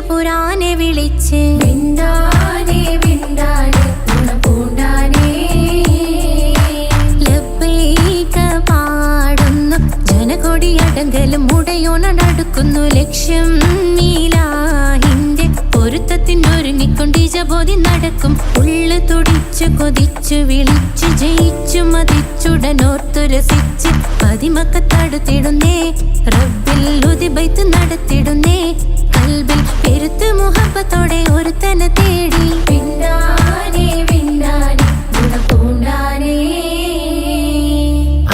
പുരാനെ വിളിച്ച് വിണ്ടാനെ വിണ്ടാനെ ഗുണപൂണ്ടാനെ ലബ്ബൈക പാടുന്നു ജനകൊടിയടങ്കലും മുടയോണടുക്കുന്നു ലക്ഷ്യം നീലാഹിന്റെ പൊരുത്തത്തിനൊരുങ്ങിക്കൊണ്ട് ജബോധി നടക്കും ഉള്ളു തുടിച്ചു കൊതിച്ചു വിളിച്ചു ജയിച്ചു മതിച്ചുടനോർത്തു രസിച്ച് പതിമക്കത്തടുത്തിടുന്നേ റബ്ബിൽ ഉദിബൈത്ത് നടത്തിടുന്നേ കൽബിൽ പെരുത്ത് മുഹബത്തോടെ ഒരുത്തനെ തേടി വിണ്ടാനെ വിണ്ടാനെ ഗുണപൂണ്ടാനെ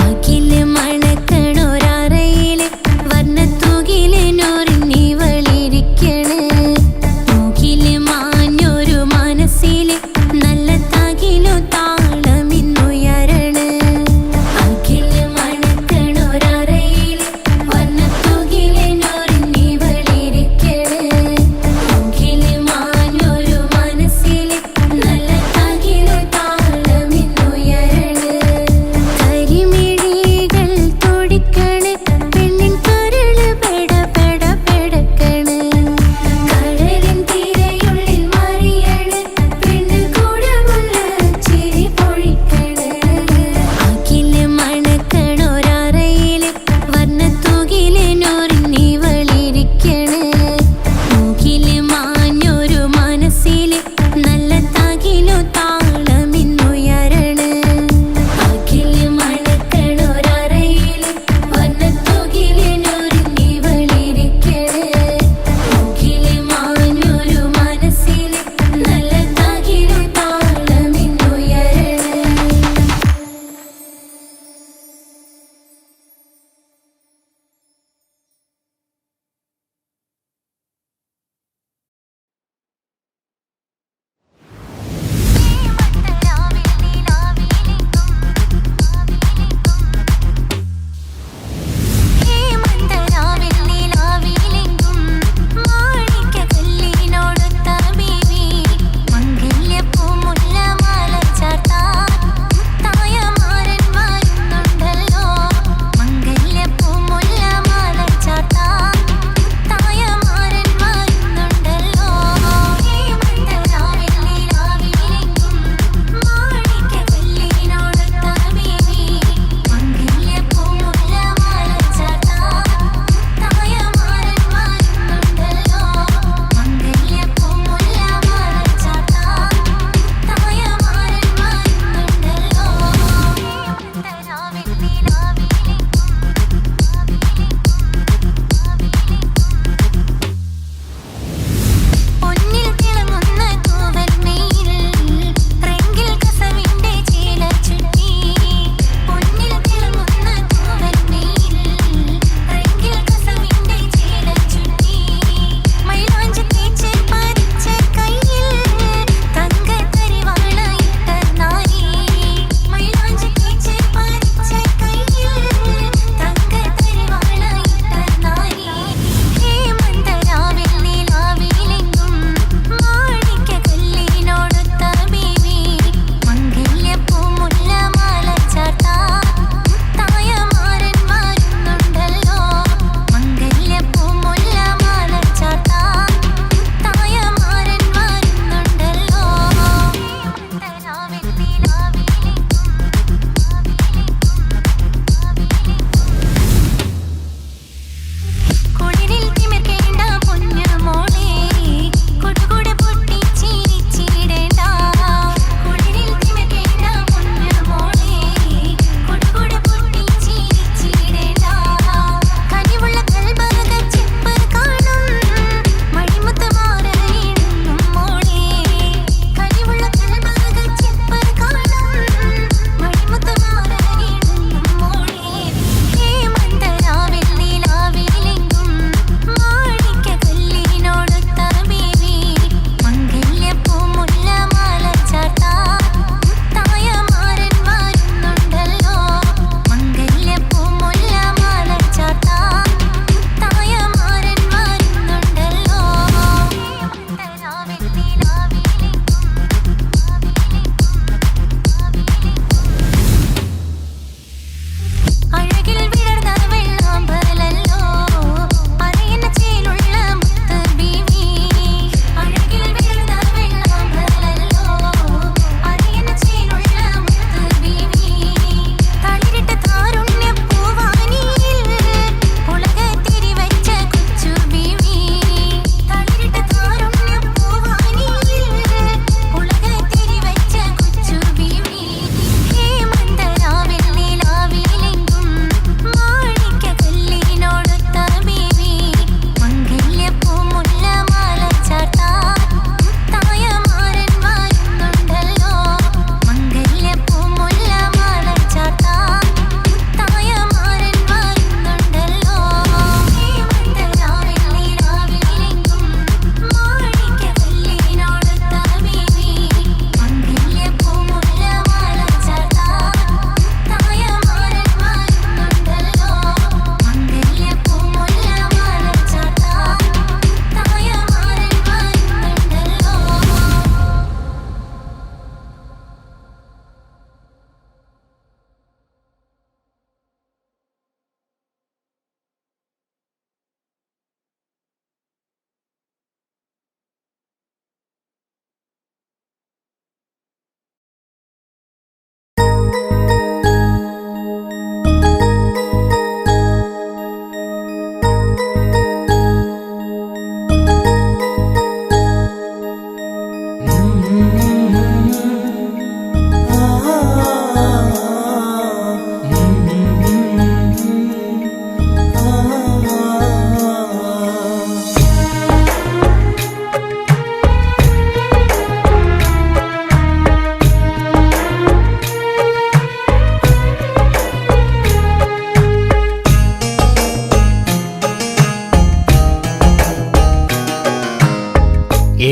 അഖില് മണക്കണൊരറയില് വർണ്ണത്തൂകില് നൂറിനി വളിരിക്കണ് തൂകില് മാഞ്ഞൊരു മനസ്സില് നല്ല തകിലു താളമിന്നുയരണ് അഖില് മണക്കണൊരറയില് വർണ്ണത്തൂകില് നൂറിനി വളിരിക്കണ് തൂകില് മാഞ്ഞൊരു മനസ്സില്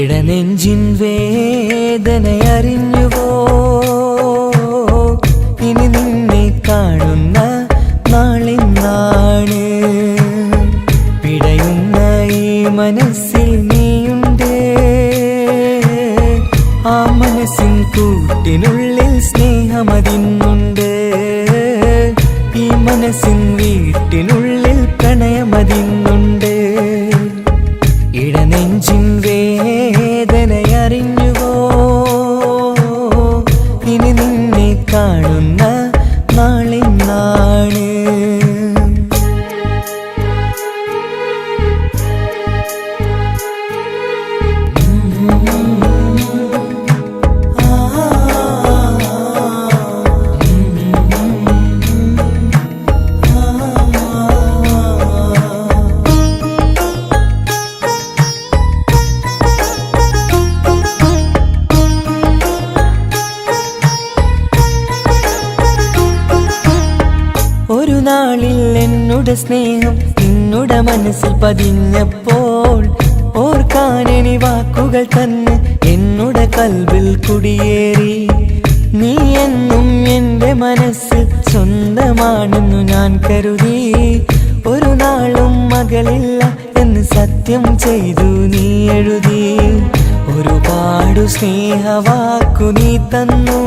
ഇടനെഞ്ചിൻ വേദനയറിഞ്ഞുവോ? ഇനി നിന്നെ കാണുന്ന നാളിന്നാണ്. പിടയുന്ന ഈ മനസ്സിൽ നീയുണ്ട്. ആ മനസ്സിൻ കൂട്ടിനുള്ളിൽ സ്നേഹമതിന്നുണ്ട്. ഈ മനസ്സിൻ വീട്ടിനുള്ളിൽ പ്രണയമതിന്നുണ്ട്. ഇടനെഞ്ചിൻ വേദനയറിഞ്ഞുവോ? ഇനി നിന്നെ കാണുന്ന നാളിന്നാണ്. ഒരു നാളിൽ എന്നുടെ സ്നേഹം നിന്നുടെ മനസ്സിൽ പതിഞ്ഞപ്പോൾ ഓർക്കാനെനി വാക്കുകൾ തന്നെ എന്നുടെ കൽവിൽ കുടിയേറി. നീ എന്നും എൻ്റെ മനസ്സിൽ സ്വന്തമാണെന്നു ഞാൻ കരുതി. ഒരു നാളും മകളില്ല എന്ന് സത്യം ചെയ്തു നീ എഴുതി. ഒരുപാടു സ്നേഹവാക്കു നീ തന്നു.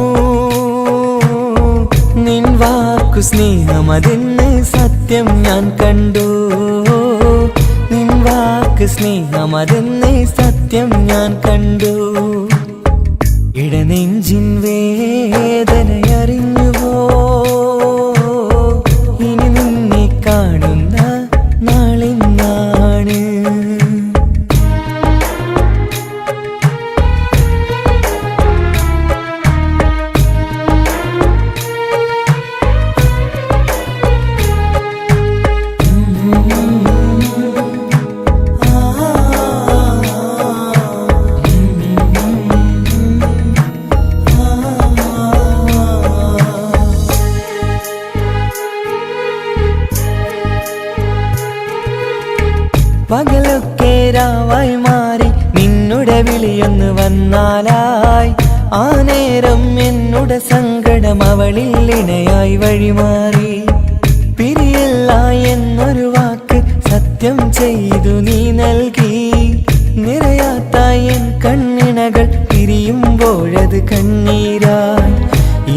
നിൻ വാക്കു സ്നേഹമതെന്ന് സത്യം ഞാൻ കണ്ടു. നിൻ വാക്ക് സ്നേഹമതെന്ന് സത്യം ഞാൻ കണ്ടു. ഇടനെഞ്ചിൻ വേദനയറിഞ്ഞുവോ? ഇനി നിന്നെ കാണുന്ന നാളിന്നാണ്. പകലൊക്കെ രാവായി മാറി നിന്നുടെ വിളിയൊന്ന് വന്നാലായി. ആ നേരം എന്നുടെ സങ്കടം അവളിൽ ഇണയായി വഴിമാറി. പിരിയില്ല എന്നൊരു വാക്ക് സത്യം ചെയ്തു നീ നൽകി. നിറയാത്ത എൻ കണ്ണിണകൾ പിരിയുമ്പോഴത് കണ്ണീരായി.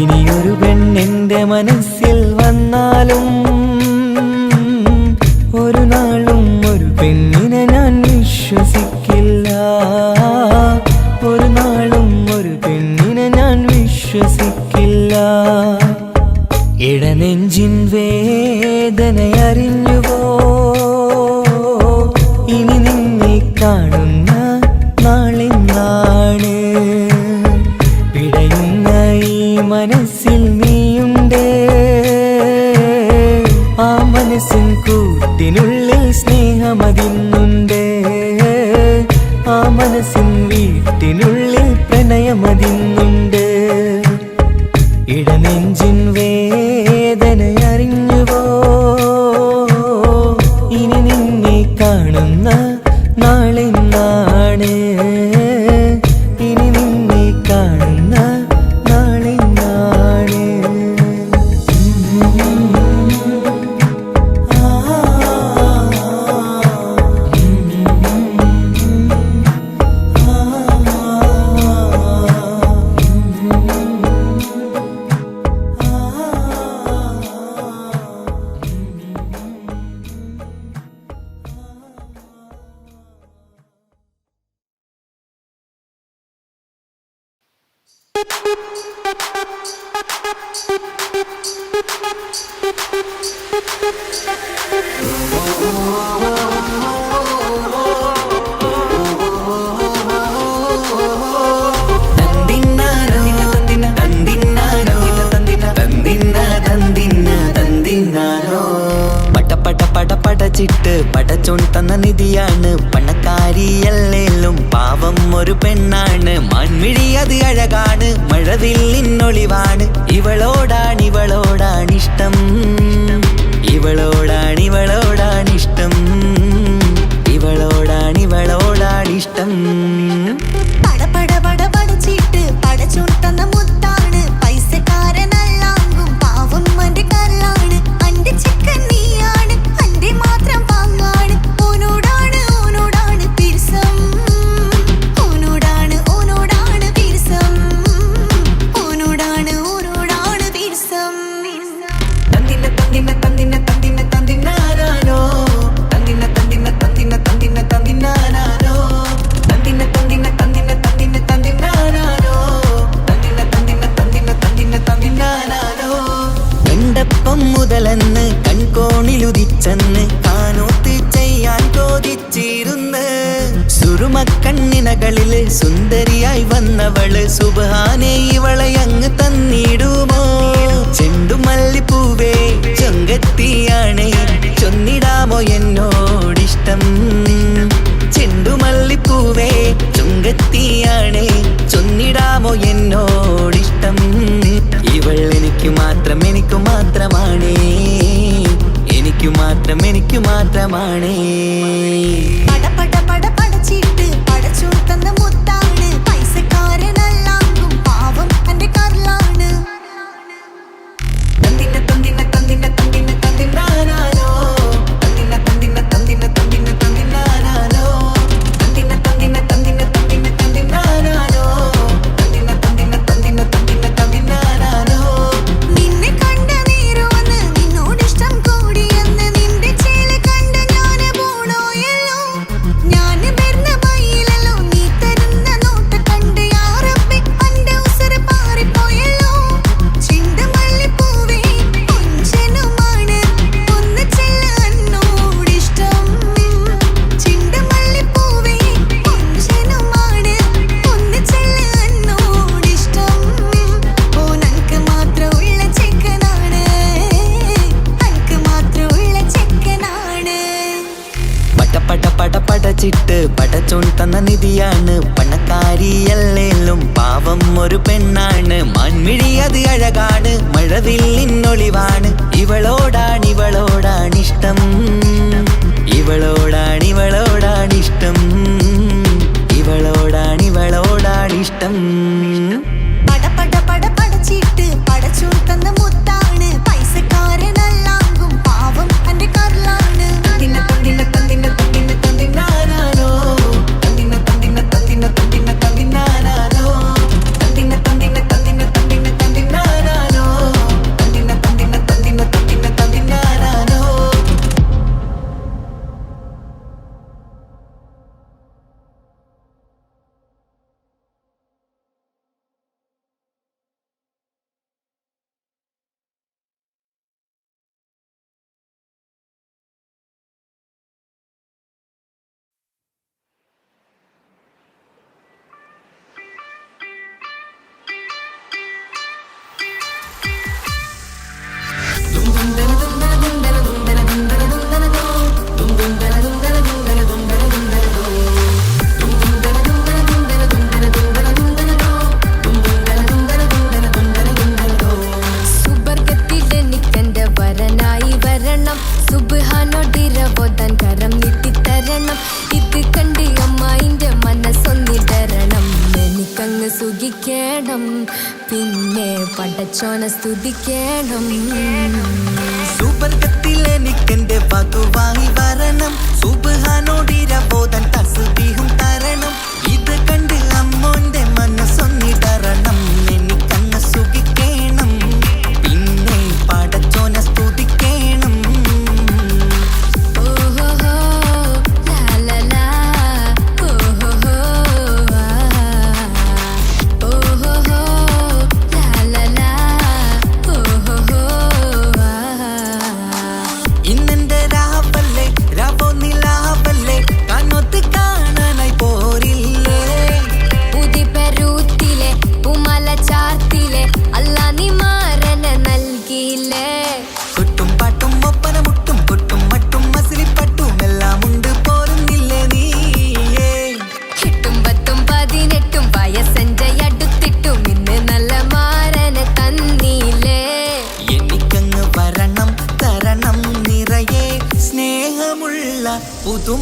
ഇനിയൊരു പെണ്ണെന്റെ മനസ്സിൽ വന്നാലും ഒരു നാളും ഒരു പെണ്ണിനെ ഞാൻ വിശ്വസിക്കില്ല. ഒരു നാളും ഒരു പെണ്ണിനെ ഞാൻ വിശ്വസിക്കില്ല. ഇടനെഞ്ചിൻ വേദനയറിഞ്ഞുവോ? ഇനി നിന്നെ കാണുന്ന നാളിന്നാണ്. പിടയുന്ന ഈ മനസ്സിൽ നീയുണ്ട്. ആ മനസ്സിൻ കൂട്ടിനുള്ളിൽ സ്നേഹമതിന്നുണ്ട്. ആ മനസ്സിൻ വീട്ടിനുള്ളിൽ പ്രണയമതിന്നുണ്ട്. ഇടനെഞ്ചിൻ വേദനയറിഞ്ഞുവോ? ഇനി നിന്നെ കാണുന്ന നാളിന്നാണ്. ഇനി നിന്നെ കാണുന്ന നാളിന്നാണ്. Nandinara പടച്ചിട്ട് പടച്ചോൻ തന്ന നിധിയാണ്. പണക്കാരിയല്ലേലും പാവം ഒരു പെണ്ണാണ്. മാൻമിഴി അത് അഴകാണ്, മഴവില്ലിന്നൊളിവാണ്. ഇവളോടാണിഷ്ടം, ഇവളോടാണിഷ്ടം, ഇവളോടാണിഷ്ടം. പടപട പടപടച്ചിട്ട് പടച്ചോൻ തന്ന മുത്താണ്. പൈസക്കാരനല്ലാങ്കും പാവം അന്റെ കരളാണ്. അന്റെ ചിക്കൻ നീയാണ്, അന്റെ മാത്രം പാങ്ങാണ്. ഓനോടാണ് പിരിസം, ഓനോടാണ് പിരിസം, ഓനോടാണ് പിരിസം. തന്തിന തന്തിന തന്തിന തന്തിന തന്തിനാനോ, തന്തിന തന്തിന തന്തിന തന്തിന തന്തിനാനോ, തന്തിന തന്തിന തന്തിന തന്തിന തന്തിനാനോ, തന്തിന തന്തിന തന്തിന തന്തിന തന്തിനാനോ. കണ്ടപ്പം മുതലെന്ന് കൺകോണിലുദിച്ചെന്ന് കാനോത്ത് ചെയ്യാൻ കോതിച്ചിരുന്ന്. സുറുമക്കണ്ണിനകളില് സുന്ദരിയായി വന്നവള് സുബ്ഹാനേ ഇവളെ അങ്ങ് തന്നിടുമോ? ചെണ്ടുമല്ലിപ്പൂവേ ചൊങ്കത്തിയാണേ, ചൊന്നിടാമോ എന്നോടിഷ്ടം? ചെണ്ടുമല്ലിപ്പൂവേ ചൊങ്കത്തിയാണേ, ചൊന്നിടാമോ എന്നോടിഷ്ടം? ഇവൾ എനിക്ക് മാത്രം, എനിക്ക് മാത്രമാണേ, എനിക്ക് മാത്രം, എനിക്ക് മാത്രമാണേ. പടപട പടപടച്ചിട്ട് പടച്ചോൻ തന്ന മുത്താണ്. പൈസക്കാരനല്ലാങ്കും പാവം അന്റെ കരളാണ്. തന്തിന തന്തിന തന്തിന തന്തിന തന്തിനാനോ, തന്തിന തന്തിന തന്തിന തന്തിന തന്തിനാനോ, തന്തിന തന്തിന തന്തിന തന്തിന തന്തിനാനോ, തന്തിന തന്തിന തന്തിന തന്തിന തന്തിനാനോ. നിന്നെ കണ്ട നേരമെന്ന് നിന്നോടിഷ്ടം കൂടിയെന്ന് നിന്റെ ചേല കണ്ട ഞാന് പോണോയല്ലോ. ഞാന് വരുന്ന വഴിയിലല്ലോ നീ തരുന്ന നോട്ട കണ്ട് യാ റബ്ബി അന്റെ ഉസറ് പാറിപ്പോയല്ലോ. ചെണ്ടുമല്ലിപ്പൂവേ കൊഞ്ചനുമാണ്, ഒന്ന് ചെല്ല എന്നോടിഷ്ടം. ചെണ്ടുമല്ലിപ്പൂവേ കൊഞ്ചനുമാണ്, ഒന്ന് ചെല്ല എന്നോടിഷ്ടം. ഓനക്ക് മാത്രമുള്ള ചെക്കനാണ്, അനക്ക് മാത്രമുള്ള ചെക്കനാണ്. പടപട പടപടച്ചിട്ട് പടച്ചോൻ തന്ന നിധിയാണ്. പണക്കാരിയല്ലേലും പാവം ഒരു പെണ്ണാണ്. മാൻമിഴി അത് അഴകാണ്, മഴവില്ലിന്നൊളിവാണ്. ഇവളോടാണിഷ്ടം, ഇവളോടാണിഷ്ടം, ഇവളോടാണിഷ്ടം. പടപട പടപടച്ചിട്ട് പടച്ചോൻ തന്ന മുത്താണ്. പൈസക്കാരനല്ലാങ്കും പാവം അന്റെ കരളാണ്. തന്തിന തന്തിന തന്തിന തന്തിന തന്തിനാനോ, തന്തിന തന്തിന തന്തിന തന്തിന തന്തിനാനോ, തന്തിന തന്തിന തന്തിന തന്തിന തന്തിനാനോ, തന്തിന തന്തിന തന്തിന തന്തിന തന്തിനാനോ. സുബർഗത്തിലെനിക്കെന്റെ വരനായി വരണം. സുബ്ഹാനോടിരവോദൻ കരം നീട്ടിത്തരണം. ഇത് കണ്ട് അമ്മായിന്റെ മനസ്സൊന്നിടരണം. എനിക്കങ്ങ് സുഖിക്കണം, പിന്നെ പടച്ചോനെ സ്തുതിക്കണം. സുബർഗത്തിലെനിക്കെന്റെ വധുവായി വരണം. സുബ്ഹാനോടിരവോദൻ തസ്ബീഹും തരണം. ഇത് കണ്ട് അമ്മോന്റെ മനസ്സൊന്നിടരണം. എനിക്കങ്ങ് സുഖിക്കണം, പിന്നെ പടച്ചോനെ സ്തുതിക്കണം. ഓഹോഹോ ലാ ലാ ലാ, ഓഹോഹോ ആ, ഓഹോഹോ ലാ ലാ ലാ, ഓഹോഹോ ആ. ഇന്നെന്റെ രാവല്ലേ, രാവോ നിലാവല്ലേ, കണ്ണൊത്ത് കാണാനായി പോരില്ലേ? ഉദിപെരൂത്തിലെ ഉമല ചാർത്തിലെ അല്ലാ നീ മാറനെ നൽകിയില്ലേ. കൊട്ടും പാട്ടും ഒപ്പന മുട്ടും കൊട്ടും മട്ടും മസിലിപ്പട്ടും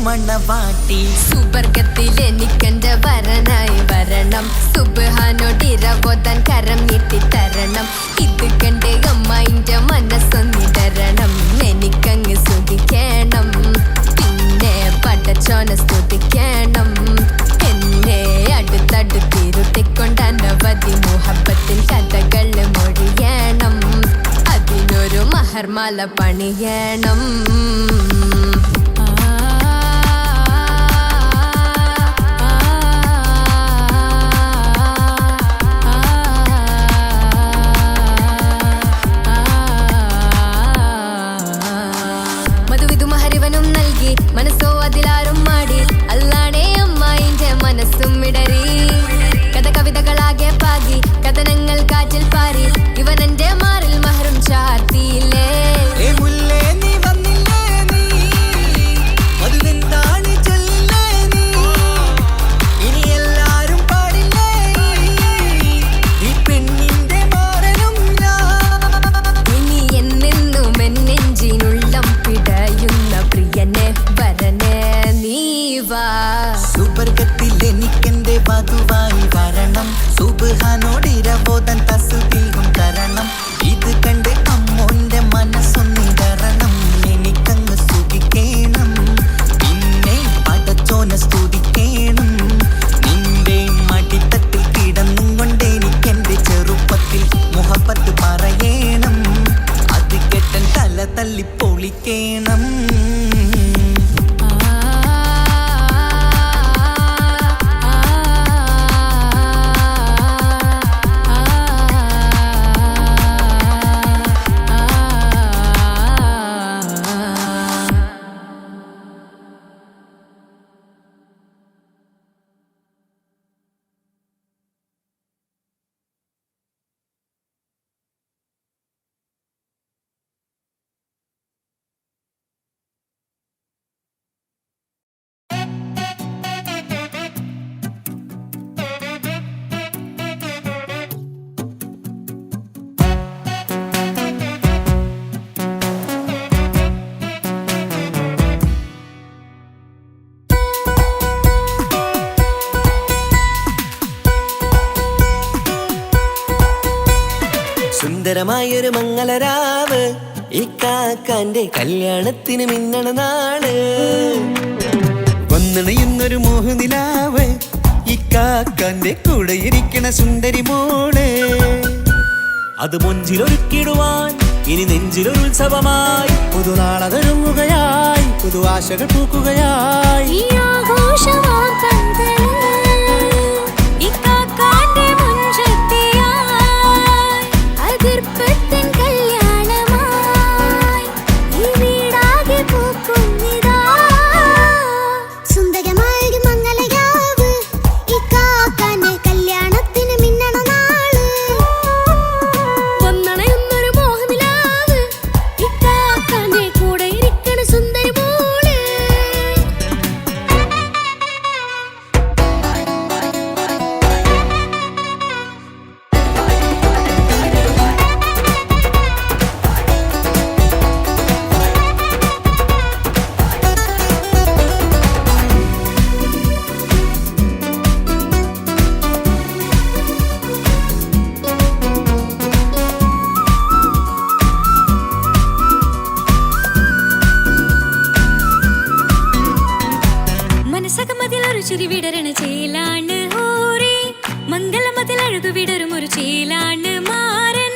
മണവാട്ടി. സുബർഗത്തിൽ എനിക്കെന്റെ വരനായി വരണം. സുബ്ഹാനോടിരവോതാൻ കരം നീട്ടി തരണം. ഇത് കണ്ട് അമ്മായിന്റെ മനസ്സൊന്നിടരണം. എനിക്കങ്ങ് സ്തുതിക്കണം, പിന്നെ പടച്ചോനെ സ്തുതിക്കണം. എന്നെ അടുത്തടുത്തിരുത്തിക്കൊണ്ട് അനവധി മുഹബത്തിൻ കഥകൾ മൊഴിയണം. അതിനൊരു മഹർമാല പണിയണം. മനസ്സോ അതിലാരും മാടി അല്ലാണേ അമ്മായിന്റെ മനസ്സും ഇടറി. കഥ കവിതകളാകെ പാകി കഥനങ്ങൾ കാറ്റിൽ പാറി. ഇവനെന്റെ മാറിൽ മഹറും ചാർത്തിയില്ലേ. ഇനി എന്നെന്നും എന്നെഞ്ചിനുള്ളം പിടയുന്ന പ്രിയനെ വരനെ നീ വാ. സുബർഗത്തിൽ എനിക്കെന്റെ വധുവായി വരണം. സുബ്ഹാനോടിരവോതാൻ തസ്ബീഹും തരണം. ഇത് കണ്ട് അമ്മോന്റെ മനസ്സൊന്നിടരണം. എനിക്കങ്ങ് സ്തുതിക്കണം, പിന്നെ പടച്ചോനെ സ്തുതിക്കണം. നിന്റെ മടിത്തട്ടിൽ കിടന്നും കൊണ്ട് എനിക്കെന്റെ ചെറുപ്പത്തിൽ മുഹബത്ത് പറയണം. അത് കെട്ടൻ തല തല്ലി പൊളിക്കണം. സുന്ദരമായൊരു മംഗളരാവ്, ഇക്കാക്കാന്റെ കല്യാണത്തിന് മിന്നണ നാള്. വന്നണയുന്നൊരു മോഹനിലാവ്, ഇക്കാക്കാന്റെ കൂടെ ഇരിക്കണ സുന്ദരി മോള്. അത് മൊഞ്ചിലൊരുക്കിടുവാൻ ഇനി നെഞ്ചിലൊരു ഉത്സവമായി. പുതുനാളതൊരുങ്ങുകയായി, പുതു ആശകൾ പൂക്കുകയായി. ചിരിവിടരണ ചേലാണ് ഹോറി, മംഗളമതിൽ അഴകു വിടരും ഒരു ചേലാണ് മാരൻ.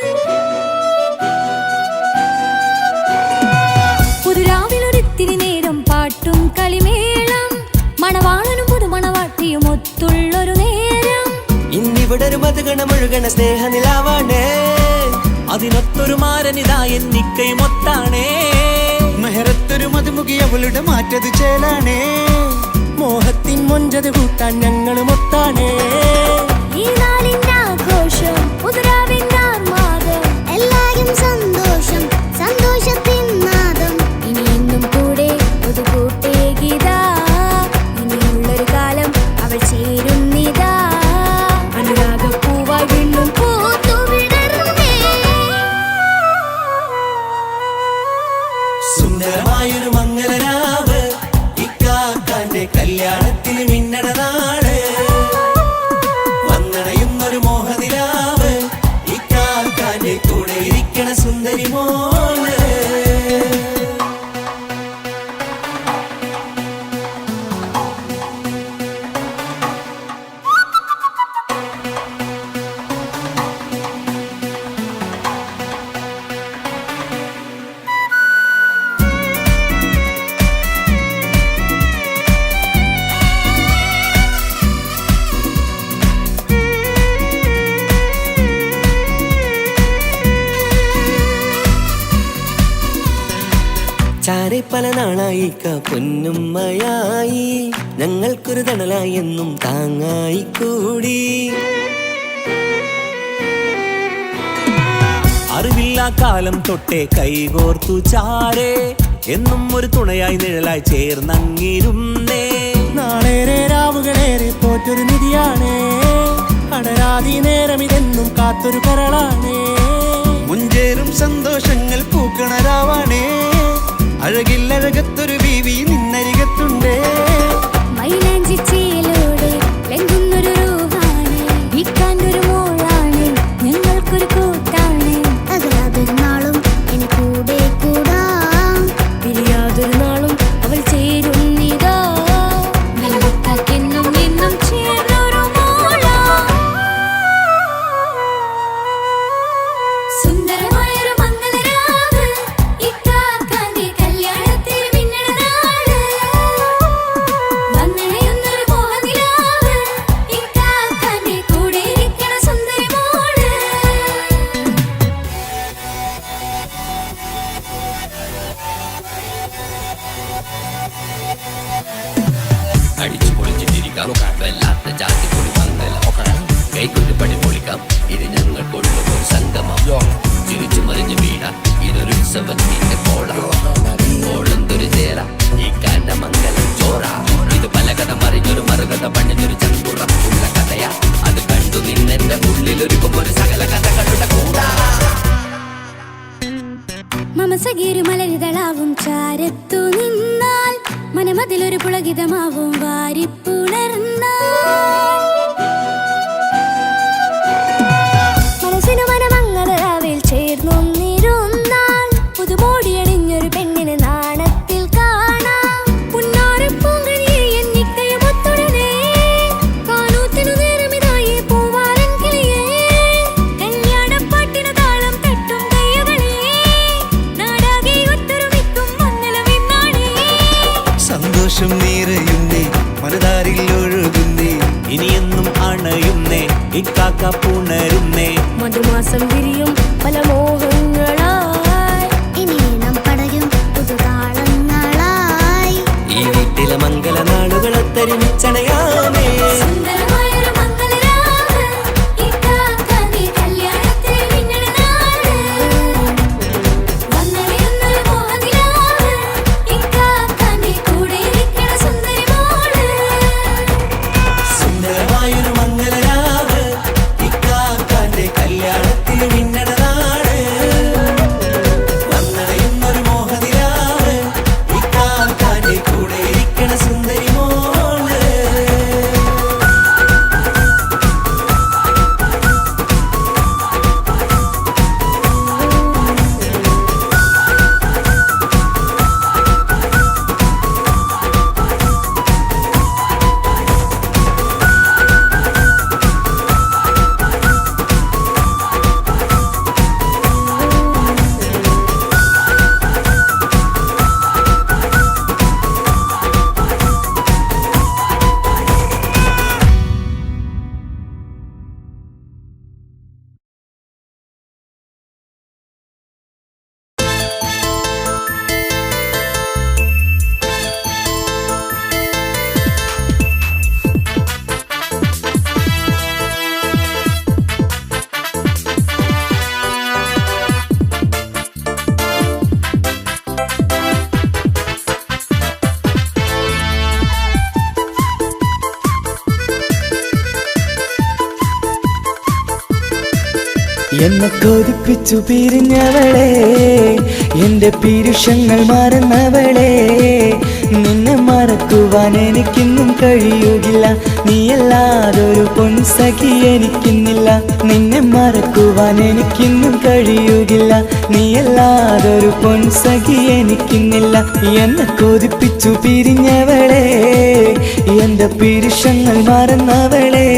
പുതുരാവിലൊരിത്തിരി നേരം പാട്ടും കളിമേളം, മണവാളനും പുതുമണവാട്ടിയും ഒത്തുള്ളൊരു നേരം. ഇന്നിവിടെ ഒരു മധുഗണമൊഴുകണ സ്നേഹനിലാവാണേ, അതിനൊത്തൊരു മാരനിതാ എന്നിക്കയും ഒത്താണേ. മെഹറത്തൊരു മധുമുഖി അവളുടെ മാറ്റത് ചേലാണേ, മോഹത്തിൻ മൊഞ്ചത് കൂട്ടാൻ ഞങ്ങളും ഒത്താണേ. ഈ നാളിന്റെ ആഘോഷം, പുതുരാവിന്റെ ആർമാദം, എല്ലാരും സന്തോഷം, സന്തോഷത്തിൻ നാദം. ഇനി ഇന്നും കൂടെ പുതുകൂട്ടേ ഗീതാ, ഇനിയുള്ളൊരു കാലം അവൾ ചേരുന്നിതാ. അനുരാഗപ്പൂവായി വീണ്ടും പൂത്തുവിടർന്നേ. സുന്ദരമായൊരു മംഗളരാവ്, ഇക്കാ ചാരെ പല നാളായി പൊന്നുമ്മയായി ഞങ്ങൾക്കൊരു തണലായി എന്നും താങ്ങായി കൂടി അറിവില്ലാ കാലം തൊട്ടേ കൈകോർത്തു ചാരേ എന്നും ഒരു തുണയായി നിഴലായി ചേർന്നങ്ങിരുന്നേ നാളേറെ രാവുകളേറെ പോറ്റൊരു നിധിയാണേ അടരാതി നേരം ഇതെന്നും കാത്തൊരു കരളാണേ മുഞ്ചേറും സന്തോഷങ്ങൾ പൂക്കണരാവാണേ അഴകില്ലഴകത്തൊരു ബീവി നിന്നരികത്തുണ്ടേ മൈലാഞ്ചി ചേലോടെ ലംഘുന്നൊരു രൂപാണ് ഇക്കാണ്ടൊരു മോളാണ് ഞങ്ങൾക്കൊരു കൂട്ടാണ് അകലാതൊരു നാളും ഇനി കൂടെ കൂടാം പിരിയാതൊരു നാളും അവൾ ചേരുന്നിതാ എന്നും എന്നും ചേർന്നൊരു മോള സുന്ദരമായൊരു മംഗളരാവ് ഇക്കാക്കാന്റെ കല്യാണത്തിന് മിന്നണനാള് വന്നണയുന്നൊരു മോഹനിലാവ് ഇക്കാക്കാന്റെ കൂടെ ഇരിക്കണ സുന്ദരി മോള് അടിച്ചു പൊളിച്ചിട്ടിരിക്കാം വല്ലാത്ത ജാതി പൊളി മംഗലം കൈകൊണ്ട് പണി പൊളിക്കാം ഇത് ഞങ്ങൾ കൊള്ളുമ്പോൾ സംഗമം ചിരിച്ചു മറിഞ്ഞു വീണ ഇതൊരു ഉത്സവത്തിന്റെ കോളന്തൊരു ചേര ഈ കാണ്ട മംഗലം ചോറ ഇത് പല കഥ മറിഞ്ഞൊരു മറുകഥ പണിഞ്ഞൊരു ചങ്കുറപ്പുള്ള കഥയാ അത് കണ്ടു നിന്നെന്റെ ഉള്ളിലൊരുക്കും ഒരു സകല കഥകളുടെ കൂടാ മമസഗീരു മലരിതളാവും ചാരത്തു നിന്നാൽ മനമതിലൊരു പുളകിതമാവും വാരിപ്പുണർന്നാൽ മനസ്സിനു മനമംഗളരാവിൽ ചേർന്നൊന്നിരുന്നാൽ പുതുമോടിയണിഞ്ഞൊരു പെണ്ണിന് നാണത്തിൽ കാണാം പുന്നാരപ്പൂങ്കനിയെ എന്നിക്കയും ഒത്തുടനെ കാനൂത്തിനു നേരമിതായി പൂവാലൻ കിളിയേ കല്യാണപ്പാട്ടിന് താളം തട്ടും കയ്യുകളെ നാടാകെ ഒത്തൊരുമിക്കും മംഗളമെന്നാണേ സന്തോഷം നിറയുന്നേ മനതാരിൽ ഒഴുകുന്നേ ഇനിയെന്നും അണയുന്നേ ഇക്കാക്ക പുണരുന്നേ മധുമാസം വിരിയും പല മോഹങ്ങളായി ഇനി നാം പടരും പുതുതാളങ്ങളായി ഈ വീട്ടിലെ മംഗല നാളുകളെ തരിച്ചണയാമേ സുന്ദരമായൊരു മംഗളരാവ് ഇക്കാക്കാന്റെ കല്യാണത്തിന് മിന്നണനാള് വന്നണയുന്നൊരു മോഹനിലാവ് ഇക്കാക്കാന്റെ കൂടെ ഇരിക്കണ സുന്ദരി മോള് സുന്ദരമായൊരു മംഗലരാവ് ഇക്കാക്കാന്റെ കല്യാണത്തിൽ മിന്നണനാട് വന്നടയുന്നൊരു മോഹനിലാവ് ഇക്കാക്കാന്റെ കൂടെ ഇരിക്കണ സുന്ദരി മോള് എന്നെ കൊതിപ്പിച്ചു പിരിഞ്ഞവളെ എന്റെ പീരുഷങ്ങൾ മറന്നവളെ നിന്നെ മറക്കുവാൻ എനിക്കിന്നും കഴിയുകില്ല നീയല്ലാതൊരു പൊൻസഖി എനിക്കിന്നില്ല നിന്നെ മറക്കുവാൻ എനിക്കിന്നും കഴിയുകില്ല നീയല്ലാതൊരു പൊൻസഖി എനിക്കിന്നില്ല എന്നെ കൊതിപ്പിച്ചു പിരിഞ്ഞവളെ എന്റെ പീരുഷങ്ങൾ മറന്നവളെ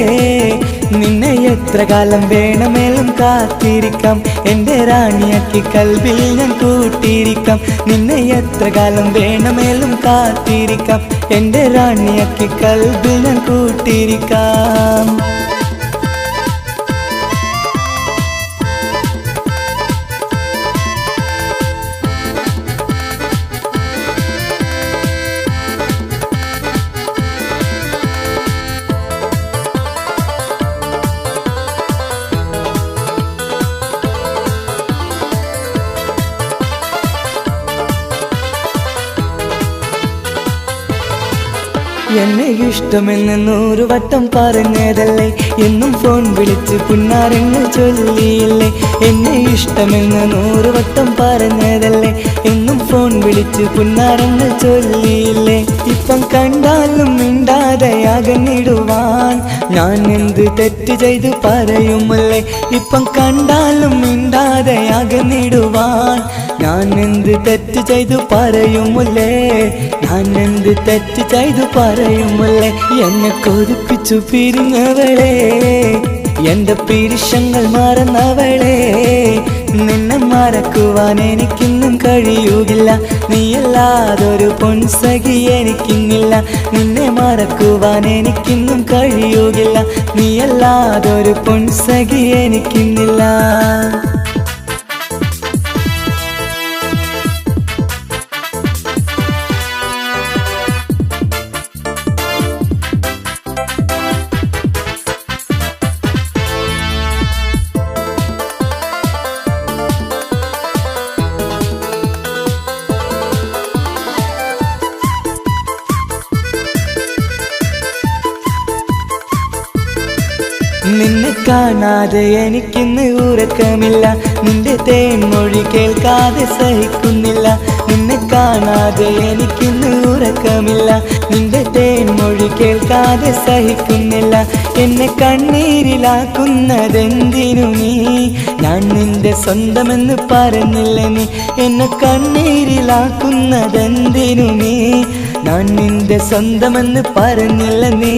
നിന്നെ എത്ര കാലം വേണമെങ്കിലും കാത്തിരിക്കാം എന്റെ റാണിയാക്കി കൽവിൽ ഞാൻ കൂട്ടിയിരിക്കാം നിന്നെ എത്ര കാലം വേണമെങ്കിലും കാത്തിരിക്കാം എന്റെ റാണിയാക്കി കൽവിൽ ഞാൻ കൂട്ടിയിരിക്കാം എന്നെ ഇഷ്ടമെന്ന് 100 വട്ടം പറഞ്ഞതല്ലേ, എന്നും ഫോൺ വിളിച്ച് പുന്നാരങ്ങൾ ചൊല്ലിയില്ലേ. എന്നെ ഇഷ്ടമെന്ന് 100 വട്ടം പറഞ്ഞതല്ലേ, എന്നും ഫോൺ വിളിച്ച് പുന്നാരങ്ങൾ ചൊല്ലിയില്ലേ. ഇപ്പം കണ്ടാലും മിണ്ടാതെ അകന്നിടുവാൻ ഞാൻ എന്ത് തെറ്റ് ചെയ്ത് പറയുമല്ലേ. ഇപ്പം കണ്ടാലും മിണ്ടാതെ അകന്നിടുവാൻ ഞാൻ എന്ത് തെറ്റ് ചെയ്തു പറയുമല്ലേ. ഞാൻ എന്ത് തെറ്റ് ചെയ്തു പറയുമല്ലേ. എന്നെ കൊതിപ്പിച്ചു പിരിഞ്ഞവളെ, എന്റെ പിരിശങ്ങൾ മറന്നവളെ. നിന്നെ മറക്കുവാൻ എനിക്കിന്നും കഴിയുകില്ല, നീയല്ലാതൊരു പൊൻസഖി എനിക്കിന്നില്ല. നിന്നെ മറക്കുവാൻ എനിക്കിന്നും കഴിയുകില്ല, നീയല്ലാതൊരു പൊൻസഖി എനിക്കിന്നില്ല. നിന്നെ കാണാതെ എനിക്കിന്ന് ഉറക്കമില്ല, നിന്റെ തേൻമൊഴി കേൾക്കാതെ സഹിക്കുന്നില്ല. നിന്നെ കാണാതെ എനിക്കിന്ന് ഉറക്കമില്ല, നിന്റെ തേൻമൊഴി കേൾക്കാതെ സഹിക്കുന്നില്ല. എന്നെ കണ്ണീരിലാക്കുന്നതെന്തിനു നീ, ഞാൻ നിന്റെ സ്വന്തമെന്ന് പറഞ്ഞില്ല നീ. എന്നെ കണ്ണീരിലാക്കുന്നതെന്തിനു നീ, ഞാൻ നിന്റെ സ്വന്തമെന്ന് പറഞ്ഞില്ല നീ.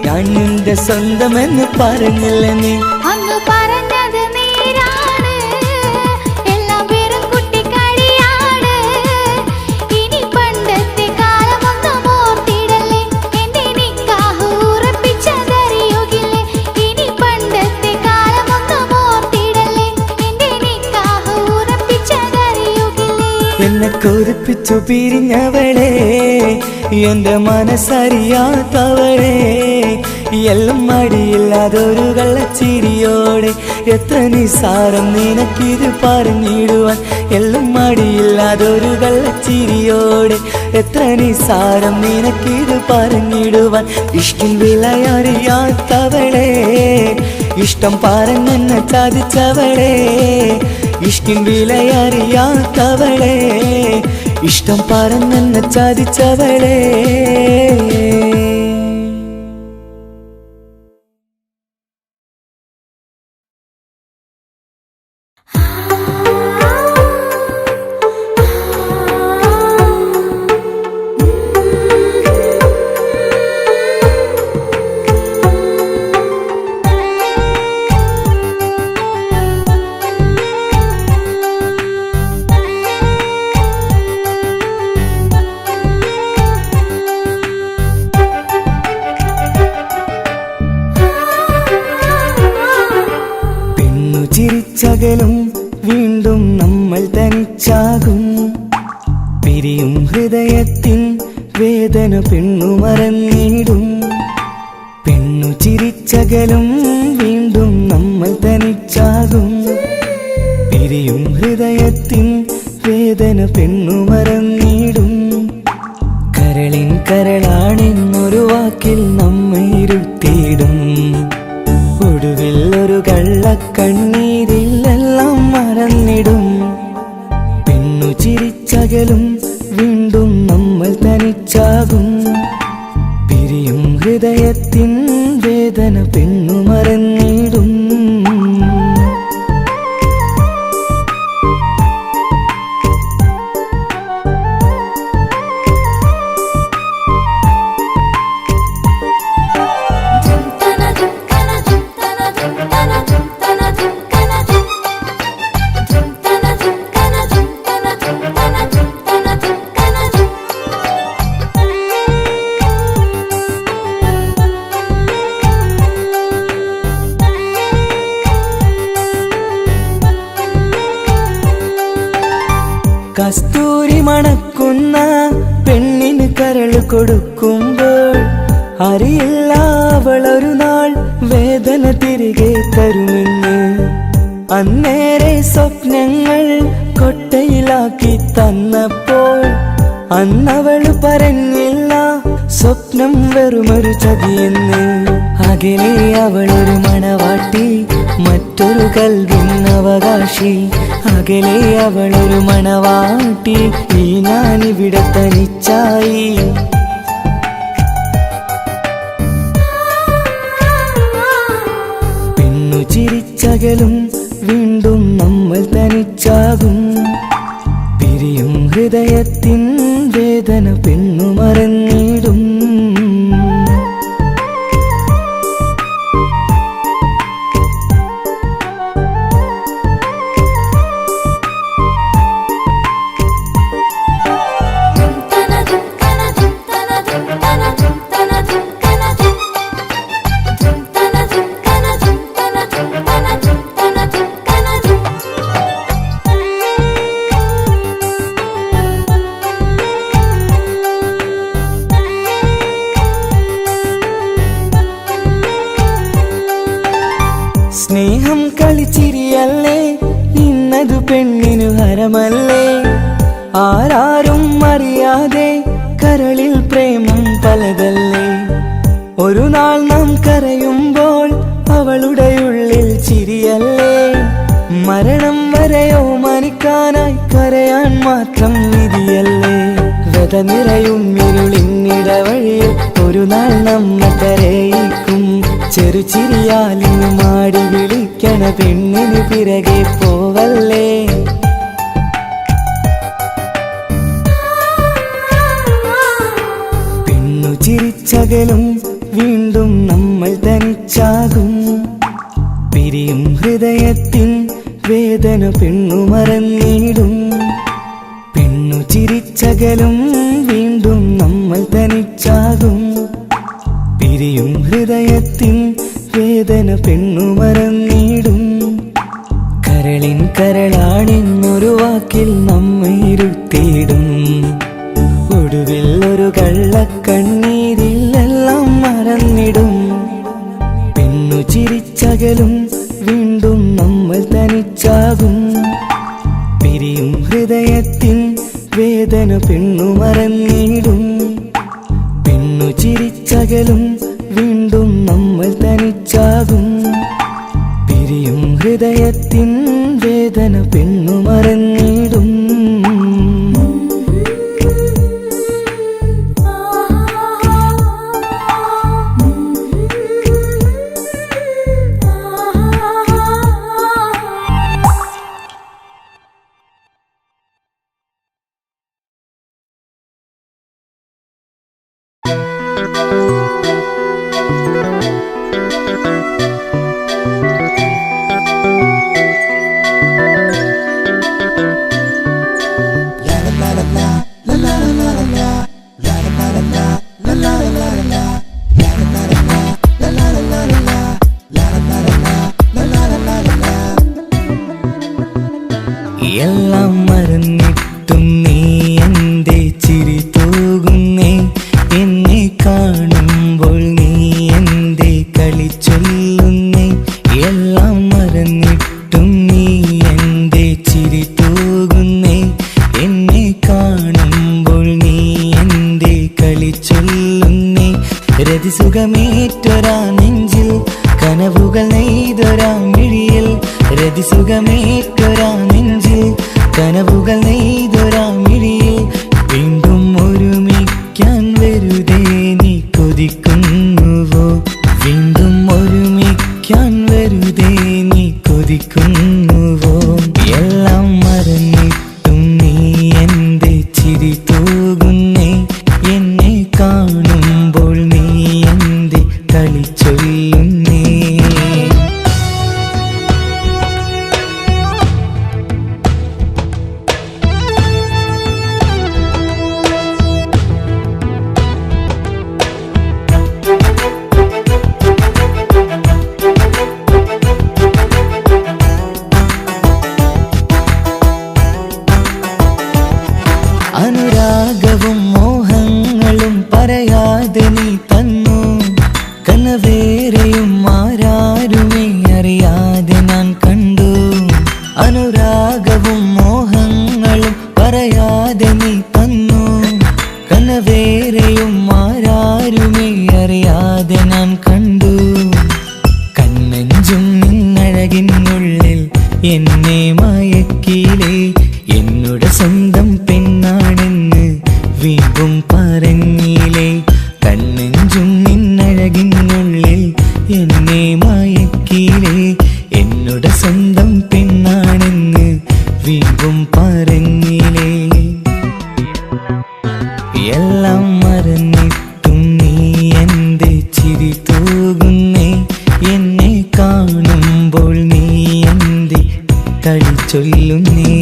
ഞാൻ നിന്റെ സ്വന്തമെന്ന് പറഞ്ഞില്ല നീ. അന്ന് പറഞ്ഞത് നേരാണ്, എല്ലാം വെറും കുട്ടിക്കളിയാണ്. ഇനി പണ്ടത്തെ കാലമൊന്നും ഓർത്തിടല്ലേ, എന്റെ നിക്കാഹ് ഉറപ്പിച്ചതറിയുകില്ലേ. ഇനി പണ്ടത്തെ കാലമൊന്നും ഓർത്തിടല്ലേ, എന്റെ നിക്കാഹ് ഉറപ്പിച്ചതറിയുകില്ലേ. എന്നെ കൊതിപ്പിച്ചു പിരിഞ്ഞവളെ, എന്റെ മനസ്സറിയാത്തവളെ. എല്ലാം മടിയില്ലാതൊരു കള്ളച്ചിരിയോടെ, എത്ര നിസാരം നിനക്കിത് പറഞ്ഞിടുവാൻ. എല്ലാം മടിയില്ലാതൊരു കള്ളച്ചിരിയോടെ, എത്ര നിസാരം നിനക്കിത് പറഞ്ഞിടുവാൻ. ഇഷ്കിൻ വിലയറിയാത്തവളെ, ഇഷ്ടം പറഞ്ഞെന്നെ ചതിച്ചവളെ. ഇഷ്കിൻ വിലയറിയാത്തവളെ, ഇഷ്ടം പറഞ്ഞെന്നെ ചതിച്ചവളെ. ചിരിച്ചകലും വീണ്ടും നമ്മൾ തനിച്ചാകും. പിരിയും ഹൃദയത്തിൻ വേദന പെണ്ണു മറന്നിടും. പെണ്ണു ചിരിച്ചകലും വീണ്ടും നമ്മൾ തനിച്ചാകും. പിരിയും ഹൃദയത്തിൻ വേദന പെണ്ണു മറന്നിടും. കരളിൻ കരളാണെന്നൊരു വാക്കിൽ നമ്മെ ഇരുത്തിയിടും. ഒടുവിൽ ഒരു കള്ളക്കണ്ണീരിലെല്ലാം മറന്നിടും. പെണ്ണു ചിരിച്ചകലും വീണ്ടും നമ്മൾ തനിച്ചാകും. പിരിയും ഹൃദയത്തിൻ വേദന പെണ്ണു മറന്നിടും. കസ്തൂരി മണക്കുന്ന പെണ്ണിന് കരള് കൊടുക്കുമ്പോൾ അറിയില്ല അവളൊരു നാൾ വേദന തിരികെ തരുമെന്ന്. അന്നേരെ സ്വപ്നങ്ങൾ കൊട്ടയിലാക്കി തന്നപ്പോൾ അന്നവള് പറഞ്ഞില്ല സ്വപ്ന സ്വപ്നം വെറുമൊരു ചതിയെന്ന്. അകലെ അവളൊരു മണവാട്ടി, മറ്റൊരു കൽവിൻ അവകാശി. അകലെ അവളൊരു മണവാട്ടി, ഈ ഞാനിവിടെ തനിച്ചായി. പെണ്ണു ചിരിച്ചകലും വീണ്ടും നമ്മൾ തനിച്ചാകും. പിരിയും ഹൃദയത്തിൻ വേദന പെണ്ണു മറന്നിടും. സ്നേഹം കളിച്ചിരിയല്ലേ, ഇന്നതു പെണ്ണിനു ഹരമല്ലേ. ആരാരും അറിയാതെ കരളിൽ പ്രേമം പലതല്ലേ. ഒരു നാൾ നാം കരയുമ്പോൾ അവളുടെ ഉള്ളിൽ ചിരിയല്ലേ. മരണം വരെയോ മരിക്കാനായി കരയാൻ മാത്രം വിധിയല്ലേ. വ്യത നിറയും ഇരുളിന്നിടവഴിയിൽ ഒരു നാൾ നമ്മ കരയിക്കും. ചെറുചിരിയാലിന് മാടി വിളിക്കണ പെണ്ണിന് പിറകെ പോവല്ലേ. പെണ്ണു ചിരിച്ചകലും വീണ്ടും നമ്മൾ തനിച്ചാകും. പിരിയും ഹൃദയത്തിൻ വേദന പെണ്ണു മറന്നിടും. പെണ്ണു ചിരിച്ചകലും വീണ്ടും നമ്മൾ തനിച്ചാകും. പിരിയും ഹൃദയത്തിൻ വേദന പെണ്ണു മറന്നിടും. കരളിൻ കരളാണെന്നൊരു വാക്കിൽ നമ്മെ ഇരുത്തിയിടും. ഒടുവിൽ ഒരു കള്ളക്കണ്ണീരിൽ എല്ലാം മറന്നിടും. പെണ്ണു ചിരിച്ചകലും വീണ്ടും നമ്മൾ തനിച്ചാകും. പിരിയും ഹൃദയത്തിൻ വേദന പെണ്ണു മറന്നിടും. പെണ്ണു ചിരിച്ചകലും വീണ്ടും നമ്മൾ തനിച്ചാകും. പിരിയും ഹൃദയത്തിൻ വേദന പെണ്ണു മറന്നിടും. എല്ലാം മറന്നിട്ടും നീ എന്റെ ചിരി തൂകുന്നേ. എന്നെ കാണുമ്പോൾ നീ എന്റെ കളി ചൊല്ലുന്നേ. എല്ലാം മറന്നിട്ടും നീ എന്റെ ചിരി തൂകുന്നേ. എന്നെ കാണുമ്പോൾ നീ എന്റെ കളി ചൊല്ലുന്നേ. രതിസുഖമേറ്റൊരാ നെഞ്ചിൽ കനവുകൾ നെയ്തൊരാ മിഴിയിൽ. രതിസുഖമേറ്റൊരാ നെഞ്ചിൽ കനവുകൾ നെയ്തൊരാ മിഴിയിൽ. വീണ്ടും ഒരുമിക്കാൻ വെറുതെ നീ കൊതിക്കുന്നുവോ. വീണ്ടും ഒരുമിക്കാൻ വെറുതെ നീ കൊതിക്കുന്നുവോ. എല്ലാം മറന്നിട്ടും നീ എന്റെ ചിരി തൂകുന്നേ. എന്നെ കാണുമ്പോൾ നീ എന്റെ കളി ചൊല്ലുന്നേ. അനുരാഗവും മോഹങ്ങളും പറയാതെ നീ തന്നു. കനവേറെയും ആരാരുമേ അറിയാതെ ഞാൻ കണ്ടു. അനുരാഗവും മോഹങ്ങളും പറയാതെ നീ തന്നു. കനവേറെയും ആരാരുമേ എന്നെ മയക്കിയിലേ എന്നുടെ സ്വന്തം പെണ്ണാണെന്ന് വീണ്ടും പറഞ്ഞില്ലേ കണ്ണെഞ്ചും നിന്നഴകിനുള്ളിൽ എന്നെ മയക്കിയിലേ എന്നുടെ സ്വന്തം പെണ്ണാണെന്ന് വീണ്ടും പറഞ്ഞില്ലേ എല്ലാം മറന്നിട്ടും നീ എന്റെ ചിരി തൂകുന്നേ എന്നെ കാണുമ്പോൾ നീ എന്റെ കളി ചൊല്ലുന്നേ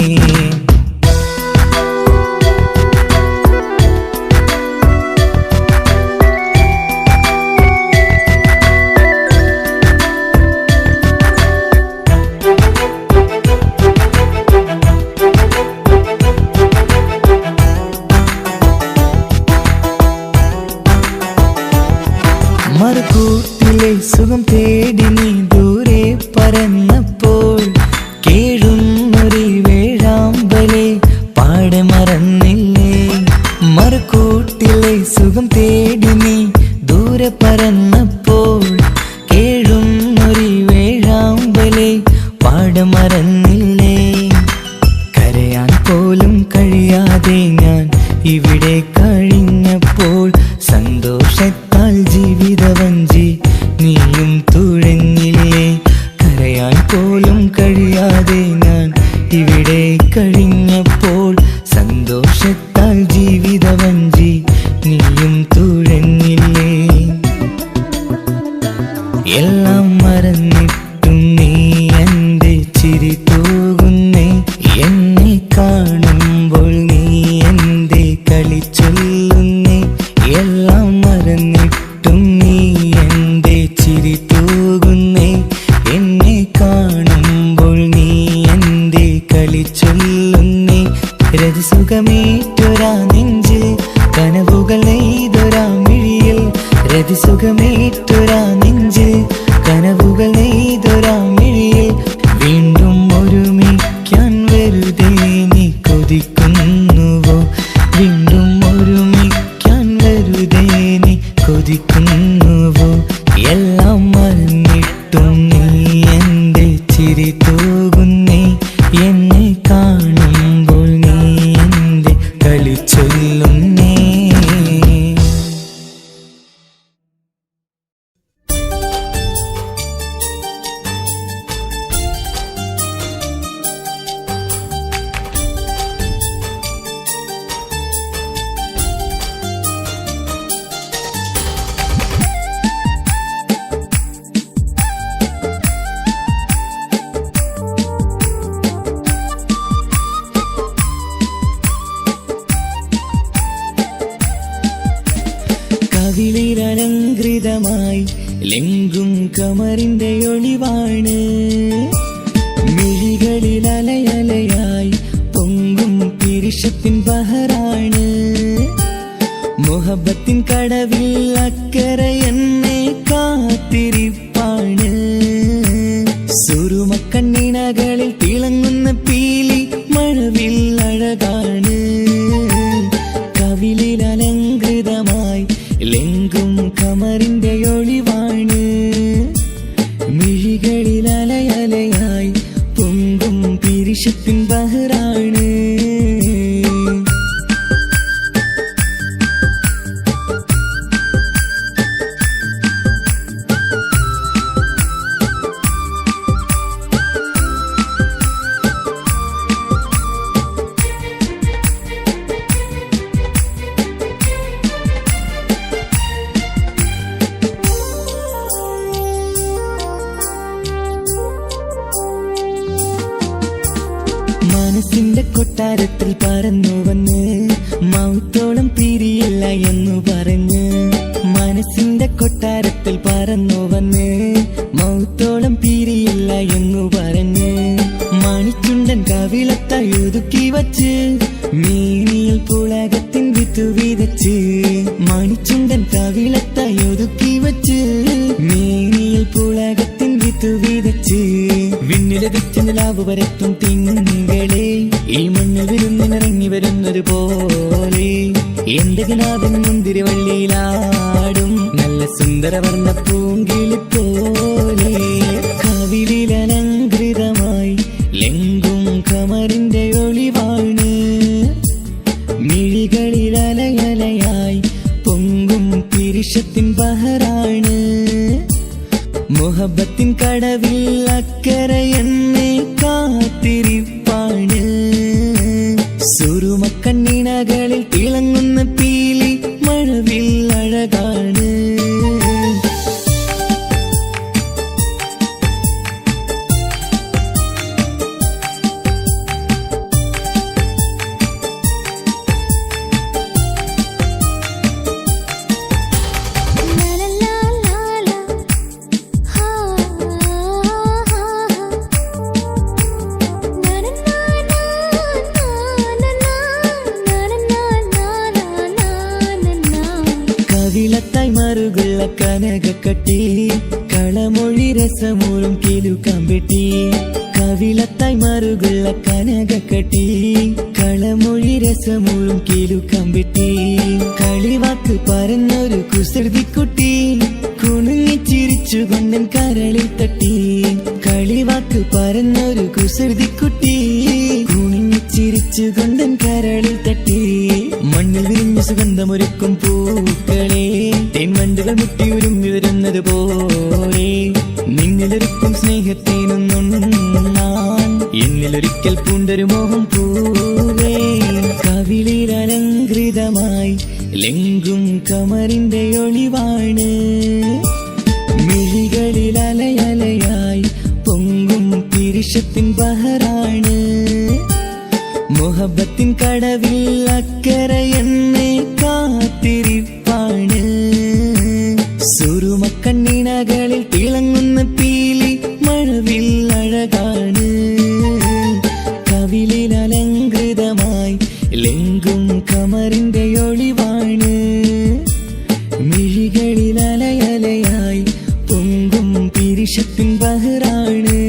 മറുകൂട്ടിലെ സുഖം തേടി നീ ദൂരെ പറന്നപ്പോൾ കേഴുന്നൊരു വേഴാമ്പലെ പാടെ മറന്നില്ലേ മറുകൂട്ടിലെ സുഖം തേടി നീ ദൂരെ പറന്നപ്പോൾ കേഴുന്നൊരു വേഴാമ്പലെ പാടെ മറന്നില്ലേ കരയാൻ പോലും കഴിയാതെ ഞാൻ ഇവിടെ കഴിഞ്ഞപ്പോൾ സന്തോഷത്താൽ ജീവിതവഞ്ചി നീയും തുഴഞ്ഞില്ലേ കരയാൻ പോലും കഴിയാതെ ഞാൻ ഇവിടെ കഴിഞ്ഞപ്പോൾ സന്തോഷത്താൽ ജീവിതവഞ്ചി നീയും തുഴഞ്ഞില്ലേ എല്ലാം മറന്നിട്ടും നീ എന്റെ ചിരി തൂകുന്നേ എന്നെ കാണുമ്പോൾ നീ എന്റെ കളി ചൊല്ലുന്നേ എല്ലാം മറന്നിട്ടും നീ എന്റെ ചിരി തൂകുന്നേ എന്നെ കാണുമ്പോൾ നീ എന്റെ കളി ചൊല്ലുന്നേ രതിസുഖമേറ്റൊരാ നെഞ്ചിൽ കനവുകൾ നെയ്തൊരാ മിഴിയിൽ രതിസുഖമേറ്റൊരാ നെഞ്ചിൽ കനവുകൾ നെയ്തൊരാ മിഴിയിൽ വീണ്ടും ഒരുമിക്കാൻ വെറുതെ നീ കൊതിക്കുന്നുവോ വീണ്ടും ഒരുമിക്കാൻ വെറുതെ നീ കൊതിക്കുന്നുവോ എല്ലാം മറന്നിട്ടും നീ എന്റെ ചിരി തൂകുന്നേ എന്നെ കാണുമ്പോൾ നീ എന്റെ കളി ചൊല്ലുന്നേ കവിളിലലങ്കൃതമായി ലെങ്കും കമറിന്റെ ഒളിവാണ് മിഴികളിൽ അലയലയായി പൊങ്കും പിരിശത്തിൻ ബഹറാണ് മുഹബത്തിൻ കടവിൽ അക്കരെ എന്നെ കാത്തിരിപ്പാണ് സുറുമക്കണ്ണിണകളിൽ തിളങ്ങുന്ന പീലി മഴവിൽ അഴകാണ് കവിളിൽ അലങ്കൃതമായി ലെങ്കും കമറിന്റെ ഒളിവാണ് മിഴികളിൽ അലയലയായി പൊങ്കും പിരിശത്തിൻ ബഹറാണ് മനസ്സിന്റെ കൊട്ടാരത്തിൽ പറന്നു വന്ന് മൗത്തോളം പിരിയില്ല എന്നു പറഞ്ഞ് മനസ്സിന്റെ കൊട്ടാരത്തിൽ പറന്നു വന്ന് മൗത്തോളം പിരിയില്ല എന്നു പറഞ്ഞ് മണിച്ചുണ്ടൻ കവിളത്തായി ഒതുക്കി വച്ച് മേനിയിൽ പുളകത്തിൻ വിത്തു വിതച്ച് മണിച്ചുണ്ടൻ കവിളത്തായി ഒതുക്കി വച്ച് മേനിയിൽ പുളകത്തിൻ വിത്തു വിതച്ച് വിണ്ണിലതിച്ച് നിലാവ് വരത്തും തിങ്കളെ ഈ മണ്ണിൽ വിരുന്നിനിറങ്ങി വരുന്നത് പോലെ എന്റെ കിനാവിൻ മുന്തിരിവള്ളിയിലാടും നല്ല സുന്ദരവർണ്ണ പൂങ്കിളി പോലെ കവിളിലലങ്കൃതമായി കനകക്കട്ടി കളമൊഴി രസമൂറും കിലുക്കാമ്പെട്ടി കവിളത്തായി മറുകുള്ള കനകക്കട്ടി കളമൊഴി രസമൂറും കിലുക്കാമ്പെട്ടി കളിവാക്ക് പറഞ്ഞൊരു കുസൃതിക്കുട്ടി കുണുങ്ങിച്ചിരിച്ചു കൊണ്ടൻ കരളിൽ തട്ടി കളിവാക്ക് പറഞ്ഞൊരു കുസൃതിക്കുട്ടി കുണുങ്ങിച്ചിരിച്ചു കൊണ്ടൻ കരളിൽ തട്ടി മണ്ണിൽ വിരിഞ്ഞ സുഗന്ധമൊരുക്കും പൂക്കളെ തേൻവണ്ടുകൾ മുട്ടിയുരുങ്ങി വരുന്നത് പോലെ നിന്നിലൊരുക്കും സ്നേഹത്തേനൊന്നുണ്ണാൻ എന്നിലൊരിക്കൽ പൂണ്ടൊരു മോഹം പൂവേ കവിളിൽ അലങ്കൃതമായി ലെങ്കും കമറിന്റെ ഒളിവാണ് മിഴികളിൽ അലയലയായി പൊങ്ങും പിരിശത്തിൻ ബഹറാണ് മുഹബത്തിൻ കടവിൽ അക്കരെ എന്നെ കാത്തിരിപ്പാണ് സുറുമക്കണ്ണിണകളിൽ തിളങ്ങുന്ന പീലി മഴവിൽ അഴകാണ് കവിളിൽ അലങ്കൃതമായി ലെങ്കും കമറിന്റെ ഒളിവാണ് മിഴികളിൽ അലയലയായി പൊങ്കും പിരിശത്തിൻ ബഹറാണ്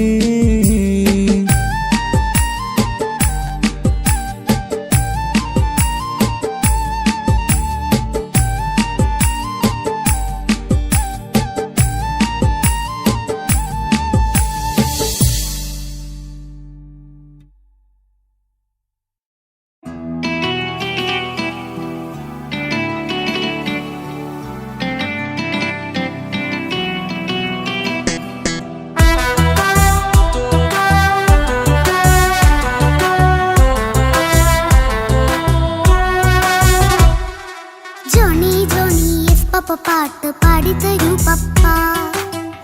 പാട്ട് പാടിത്തരൂ പപ്പ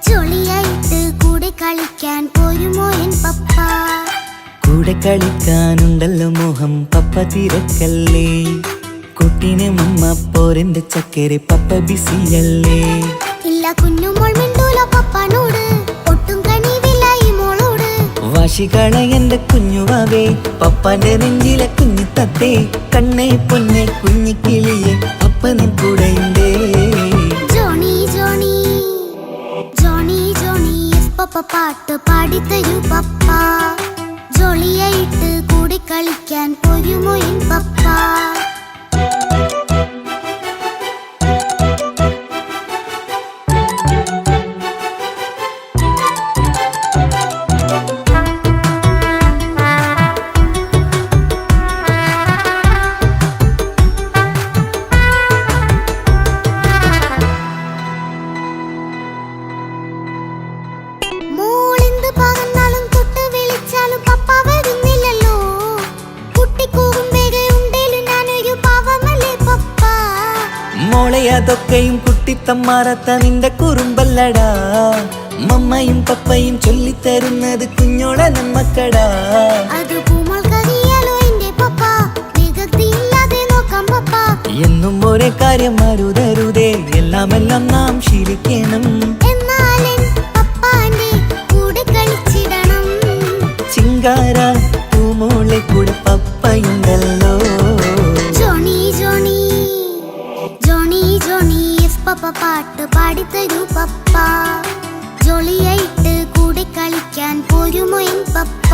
ജോളിയായിട്ട് കൂടെ കളിക്കാൻ പോരുമോ എൻ പപ്പ കൂടെ കളിക്കാനുണ്ടല്ലോ മോഹം പപ്പ തിരക്കല്ലേ കുട്ടീനെ മമ്മ പോരെന്റെ ചക്കരെ പപ്പ ബിസിയല്ലേ ഇല്ല കുഞ്ഞുമോൾ മിണ്ടൂലോ പപ്പനോട് ഒട്ടും കണിവില്ല ഈ മോളോട് വാശികള എന്റെ കുഞ്ഞുവാവേ പപ്പാന്റെ നെഞ്ചിലെ കുഞ്ഞു തത്തേ കണ്ണേ പൊന്നെ കുഞ്ഞിക്കിളിയെ അപ്പനും കൂടെയുണ്ടേ ജോണി ജോണി ജോണി ജോണി പപ്പ പാട്ട് പാടിത്തരൂ പപ്പ ജോളിയായിട്ട് കൂടെ കളിക്കാൻ പോരുമോ എൻ പപ്പ അതൊക്കെയും കുട്ടിത്തമ്മാറത്ത നിന്റെ കുറുമ്പല്ലടാ മമ്മയും പപ്പയും ചൊല്ലിത്തരുന്നത് കുഞ്ഞോളെ നമ്മക്കടാ എന്നും ഒരേ കാര്യം മരുതരുതേ എല്ലാമെല്ലാം നാം ശീലിക്കണം ചിങ്കാര പൂമോളെ കൂടെ പപ്പയുണ്ടല്ലോ പപ്പ പാട്ട് പാടിത്തരൂ പപ്പ ജോളിയായിട്ട് കൂടെ കളിക്കാൻ പോരുമോ എൻ പപ്പ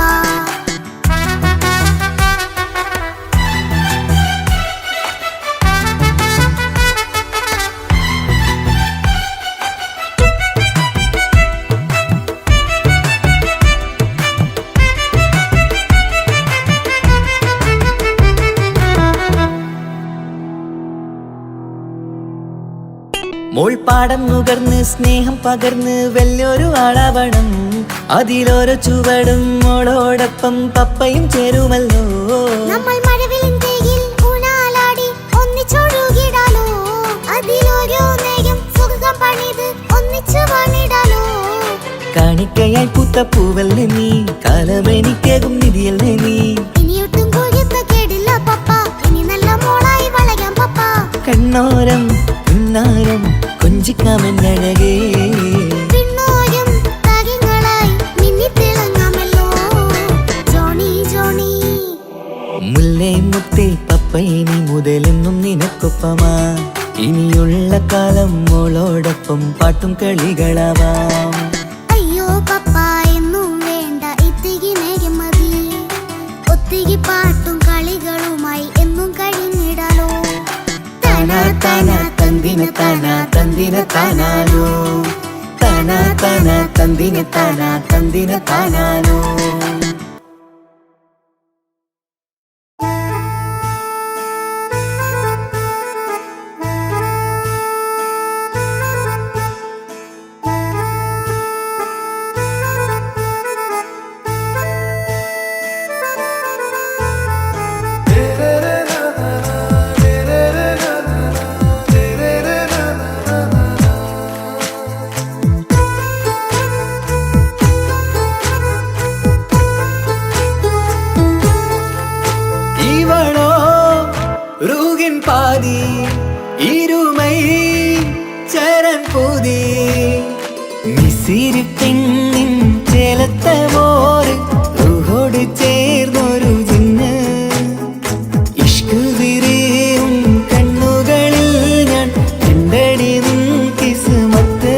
മോൾപ്പാടം നുകർന്ന് സ്നേഹം പകർന്ന് വലിയൊരു ആളാവണം അതിലോരോ ചുവടും മോളോടൊപ്പം പപ്പയും ചേരുമല്ലോ നമ്മൾ മഴവിലിൻ തേയിൽ ഊനാലാടി ഒന്നിച്ചൊഴുകിടാലോ അതിലോരോ നേരം സുഖം പണിത് ഒന്നിച്ചു വാണിടാലോ കാണിക്കയായി പൂത്ത പൂവല്ലേ നീ കാലമെനിക്കേകും നിധിയല്ലേ നീ ഇനിയൊട്ടും കൊഴുത്ത കേടില്ല പപ്പ ഇനി നല്ല മോളായി വളരാം പപ്പ കണ്ണോരം പിന്നാരം കൊഞ്ചിക്കാമെന്നഴകേ പിന്നോരം താരങ്ങളായി മിന്നിത്തിളങ്ങാമല്ലോ ജോണി ജോണി മുല്ലേ മുത്തേ പപ്പയെ നീ മുതലെന്നും നിനക്കൊപ്പമാ ഇനിയുള്ള കാലം മോളോടൊപ്പം പാട്ടും കളികളാവാം. അയ്യോ പപ്പ എന്നും വേണ്ട ഇത്തിരി നേരം മതി. ഒത്തിരി പാട്ടും കളികളുമായി എന്നും കഴിഞ്ഞിടാലോ. താനാ താനാ തന്തിന താനാ തന്തിന താനാനോ, താനാ താനാ തന്തിന താനാ തന്തിന താനാനോ. பாதி இருமை சரண் பூதி மிசிறு பெண்ணின் ചേലത്ത മോര് റൂഹോട് ചേർന്നൊരു ജിന്ന്. ഇഷ്ക് വിരിയും കണ്ണുകളിൽ ഞാൻ കണ്ടടി നിൻ കിസ്മത്ത്.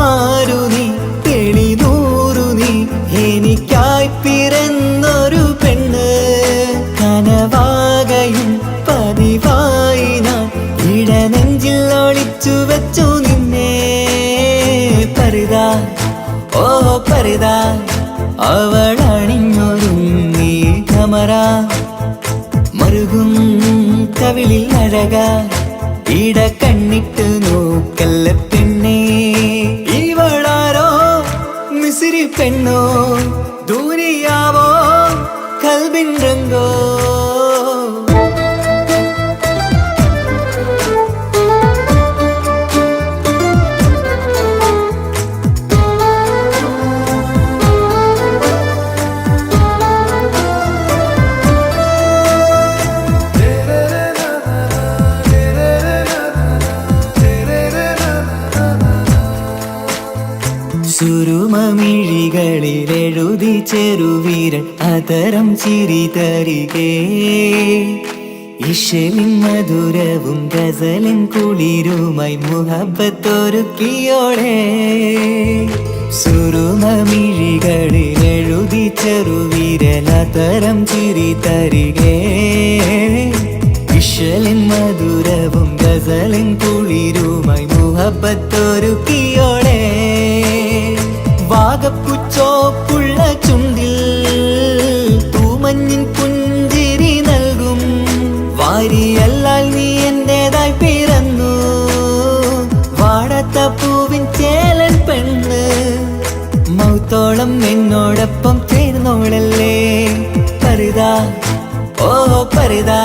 ആരു നീ തെളിനൂറു നീ എനിക്കായി പിറന്നൊരു പെണ്ണ്. കനവാകയും പതിവായി ഞാൻ ഇടനെഞ്ചിൽ ഒളിച്ചു വെച്ചു നിന്നെ. പരിതാ ഓ പരിതാ അവളണിഞ്ഞൊരുങ്ങി കമറ മറുകും കവിളിൽ അഴക ഇട കണ്ണിട്ട് നോക്കല്ല പെണ്ണേ. ഇവളാരോ മിസിരി പെണ്ണോ ദൂരിയാവോ കൽബിൻ രംഗോ. സുരുമമിഴികളിൽ എഴുതി ചെറുവീരൻ അതരം ചിരി തരികേ. ഇശലിൻ മധുരവും ഗസലിൻ കുളിരുമായി മുഹബത്തൊരുക്കിയോടെ. സുരുമമിഴികളിൽ എഴുതി ചെറുവീരൻ അതരം ചിരി തരികേ. ഇശലിൻ മധുരവും ഗസലിൻ കുളിരുമായി മുഹബത്തൊരുക്കിയോടെ. വാഗപ്പുച്ചോപ്പുള്ള ചുണ്ടിൽ തൂമഞ്ഞിൻ പുഞ്ചിരി നൽകും. വാരിയല്ലാൽ നീ എന്റേതായി പിറന്നു. വാടാത്ത പൂവിൻ ചേലൻ പെണ്ണ് മൗത്തോളം എന്നോടൊപ്പം ചേർന്നോളല്ലേ. പരിതാ ഓ പരിതാ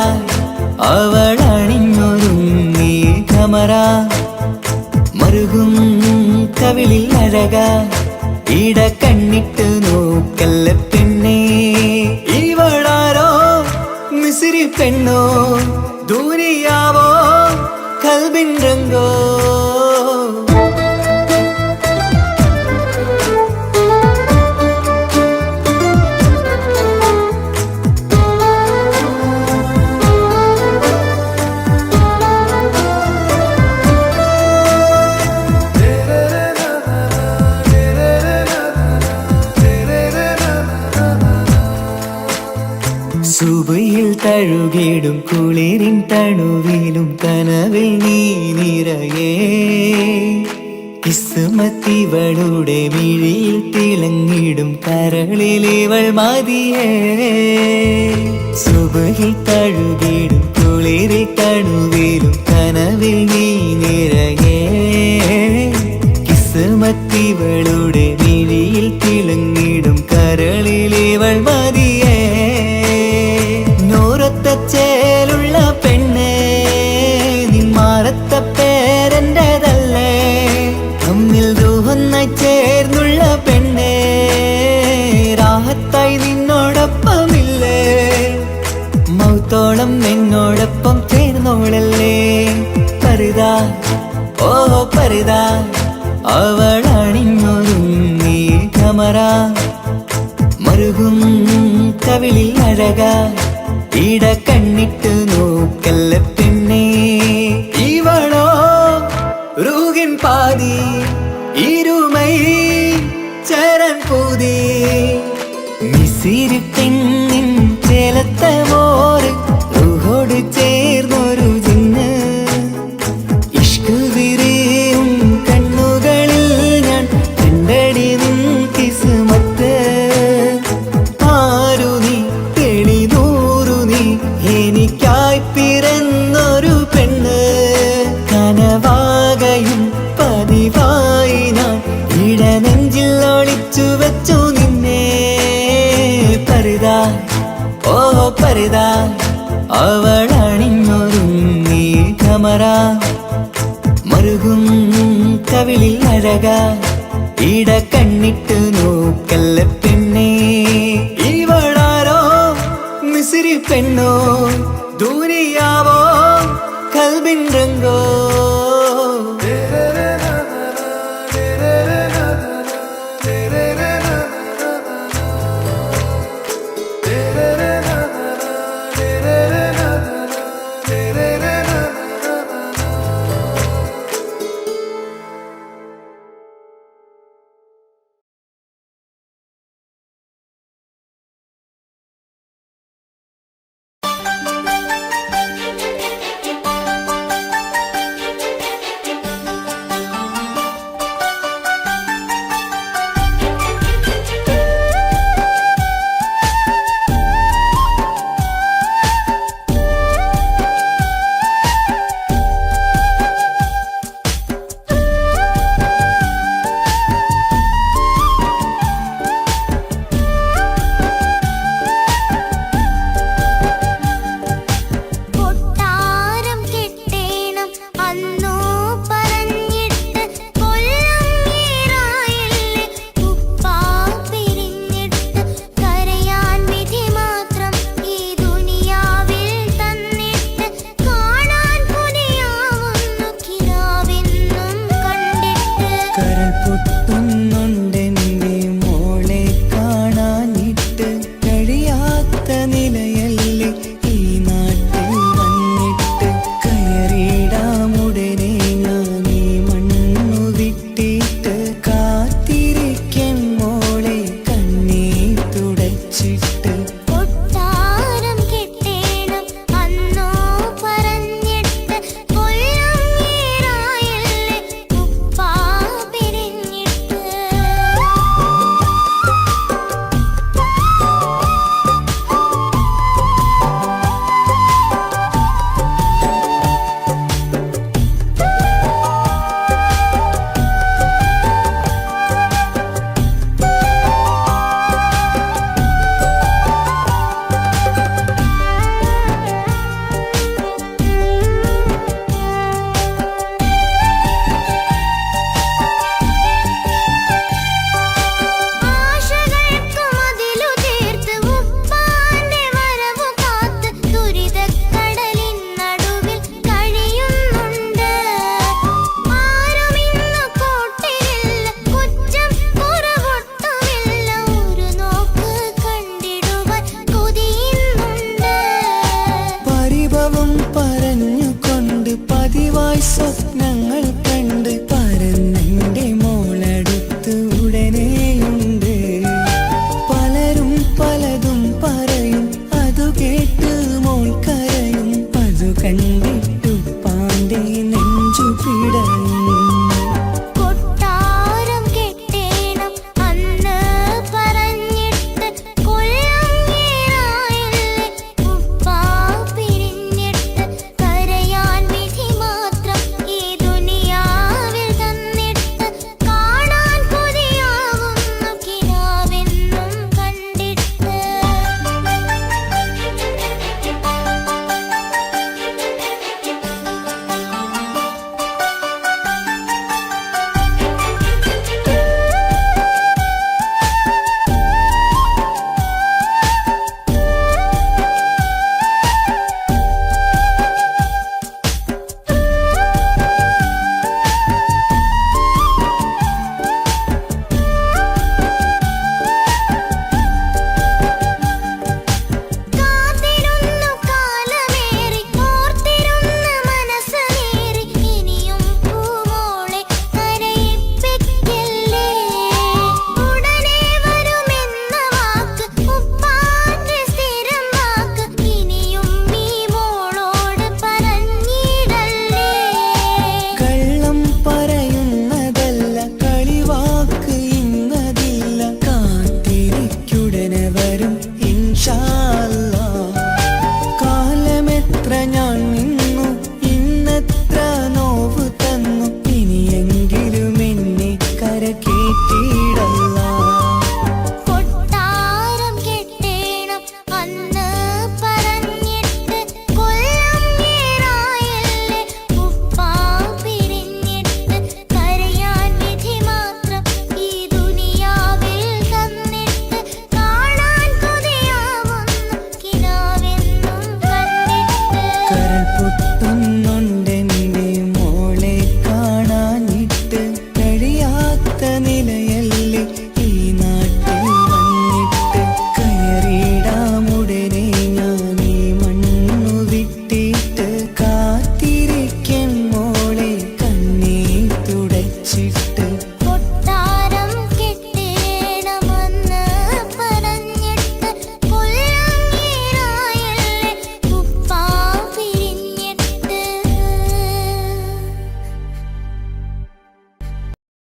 അവളണിഞ്ഞൊരുങ്ങി കമറ മറുകും കവിളിൽ അഴക ഇട കണ്ണിട്ട് നോക്കല്ല പെണ്ണേ. ഇവളാരോ മിസിരി പെണ്ണോ ദൂരിയാവോ കൽബിൻ രംഗോ. സുബയിൽ തഴുകിടും കുളിരിൻ തണുവിലും കനവിൽ നീ നിറയേ. കിസ്മത്തിവളുടെ മിഴിയിൽ തിളങ്ങിടും കരളിലിവൾ മതിയേ. സുബയിൽ തഴുകിടും കുളിരിൽ തണുവിലും കനവിൽ നീ നിറയേ. കിസ്മത്തിവളുടെ മിഴിയിൽ തിളങ്ങിടും കരളിലിവൾ മതിയേ. ചേലുള്ള പെണ്ണേ നിന്മാറത്ത പേരെന്റേതല്ലേ. തമ്മിൽ റൂഹൊന്നായി ചേർന്നുള്ള പെണ്ണേ രാഹത്തായി നിന്നോടൊപ്പമില്ലേ. മൗത്തോളം എന്നോടൊപ്പം ചേർന്നോളല്ലേ. പരിതാ ഓ പരിതാ അവളണിഞ്ഞൊരുങ്ങി കമറ മറുകും കവിളിൽ അഴക ഇട കണ്ണിട്ട് നോക്കല്ല പെണ്ണേ. പാതി ഇരുമൈ ചരൻ പൂതി മിസിരി പെണ്ണിൻ ചേലത്തെ മോര് റൂഹോട് ചേർന്നൊരു ജിന്ന് ഇഷ്ക് വിരിയും കണ്ണുകളിൽ ഞാൻ കണ്ടടി നിൻ കിസ്മത്ത് ആരു നീ തെളിനൂറു നീ എനിക്കായി പിറന്നൊരു പെണ്ണ് കനവാകയും പതിവായി ഞാൻ ഇടനെഞ്ചിൽ ഒളിച്ചു വെച്ചു നിന്നെ പരിതാ ഓ പരിതാ അവളണിഞ്ഞൊരുങ്ങി കമറ മറുകും കവിളിൽ അഴക ഇട കണ്ണിട്ട് നോക്കല്ല പെണ്ണേ ഇവളാരോ മിസിരി പെണ്ണോ ദൂരിയാവോ കൽബിൻ രംഗോ